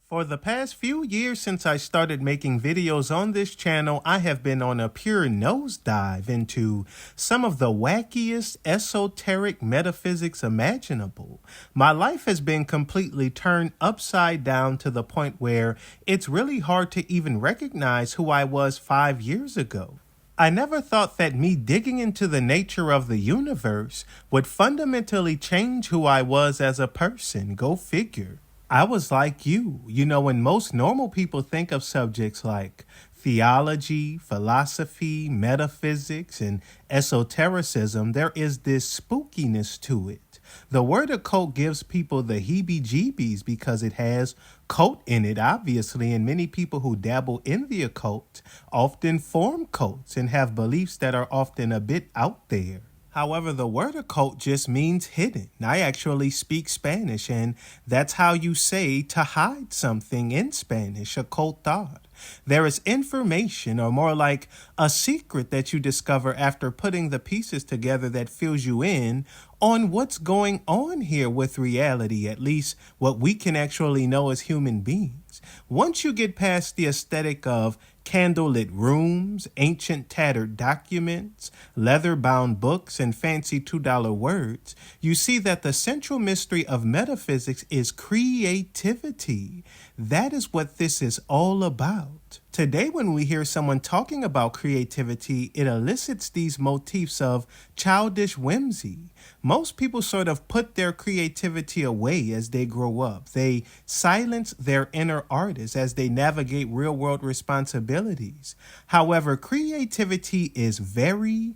For the past few years since I started making videos on this channel, I have been on a pure nosedive into some of the wackiest esoteric metaphysics imaginable. My life has been completely turned upside down to the point where it's really hard to even recognize who I was 5 years ago. I never thought that me digging into the nature of the universe would fundamentally change who I was as a person. Go figure. I was like you. When most normal people think of subjects like theology, philosophy, metaphysics, and esotericism, there is this spookiness to it. The word occult gives people the heebie-jeebies because it has cult in it, obviously, and many people who dabble in the occult often form cults and have beliefs that are often a bit out there. However, the word occult just means hidden. I actually speak Spanish, and that's how you say to hide something in Spanish, ocultar. There is information, or more like a secret that you discover after putting the pieces together that fills you in on what's going on here with reality, at least what we can actually know as human beings. Once you get past the aesthetic of candlelit rooms, ancient tattered documents, leather-bound books, and fancy $2 words, you see that the central mystery of metaphysics is creativity. That is what this is all about. Today, when we hear someone talking about creativity, it elicits these motifs of childish whimsy. Most people sort of put their creativity away as they grow up. They silence their inner artists as they navigate real-world responsibilities. However, creativity is very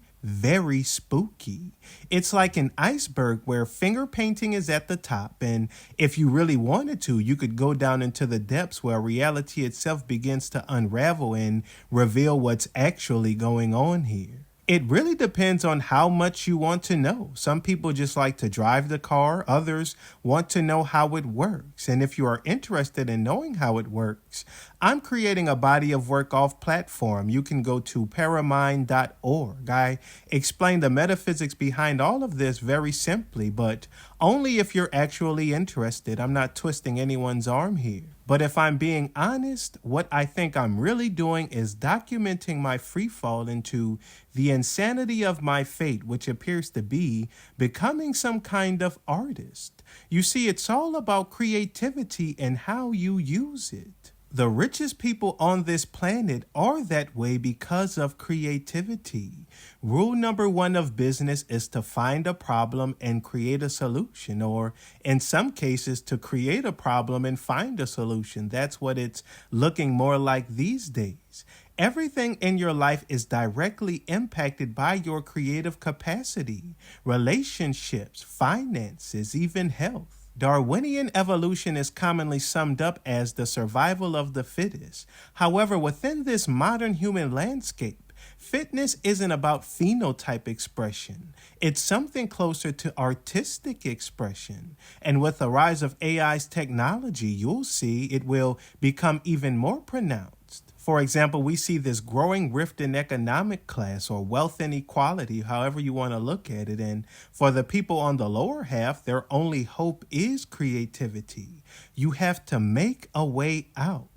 spooky. It's like an iceberg where finger painting is at the top, and if you really wanted to, you could go down into the depths where reality itself begins to unravel and reveal what's actually going on here. It really depends on how much you want to know. Some people just like to drive the car. Others want to know how it works. And if you are interested in knowing how it works, I'm creating a body of work off platform. You can go to paramind.org. I explain the metaphysics behind all of this very simply, but only if you're actually interested. I'm not twisting anyone's arm here. But if I'm being honest, what I think I'm really doing is documenting my free fall into the insanity of my fate, which appears to be becoming some kind of artist. You see, it's all about creativity and how you use it. The richest people on this planet are that way because of creativity. Rule number 1 of business is to find a problem and create a solution, or in some cases, to create a problem and find a solution. That's what it's looking more like these days. Everything in your life is directly impacted by your creative capacity, relationships, finances, even health. Darwinian evolution is commonly summed up as the survival of the fittest. However, within this modern human landscape, fitness isn't about phenotype expression. It's something closer to artistic expression. And with the rise of AI's technology, you'll see it will become even more pronounced. For example, we see this growing rift in economic class or wealth inequality, however you want to look at it. And for the people on the lower half, their only hope is creativity. You have to make a way out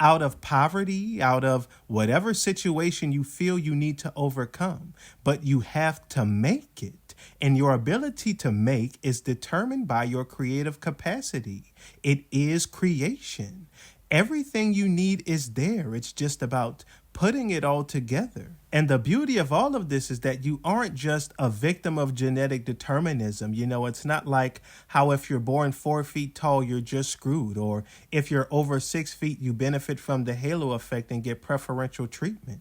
of poverty, out of whatever situation you feel you need to overcome. But you have to make it. And your ability to make is determined by your creative capacity. It is creation. Everything you need is there. It's just about putting it all together. And the beauty of all of this is that you aren't just a victim of genetic determinism. It's not like how if you're born 4 feet tall, you're just screwed. Or if you're over 6 feet, you benefit from the halo effect and get preferential treatment.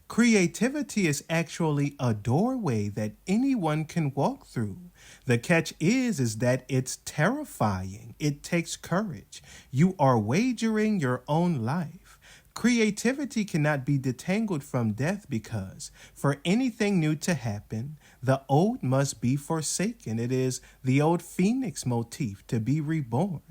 Creativity is actually a doorway that anyone can walk through. The catch is that it's terrifying. It takes courage. You are wagering your own life. Creativity cannot be detangled from death because for anything new to happen, the old must be forsaken. It is the old phoenix motif, to be reborn.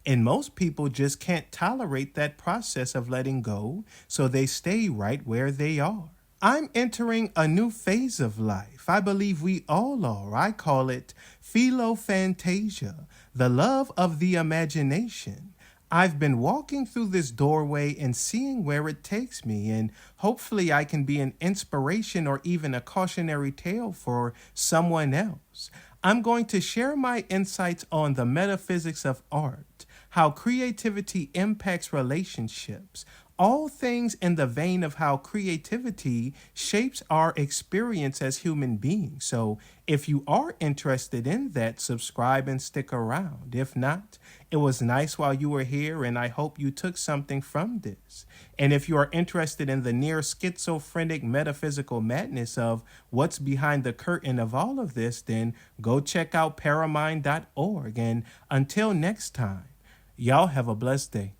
And most people just can't tolerate that process of letting go, so they stay right where they are. I'm entering a new phase of life. I believe we all are. I call it philophantasia, the love of the imagination. I've been walking through this doorway and seeing where it takes me, and hopefully I can be an inspiration or even a cautionary tale for someone else. I'm going to share my insights on the metaphysics of art, how creativity impacts relationships, all things in the vein of how creativity shapes our experience as human beings. So, if you are interested in that, subscribe and stick around. If not, it was nice while you were here, and I hope you took something from this. And if you are interested in the near schizophrenic metaphysical madness of what's behind the curtain of all of this, then go check out paramind.org. And until next time, y'all have a blessed day.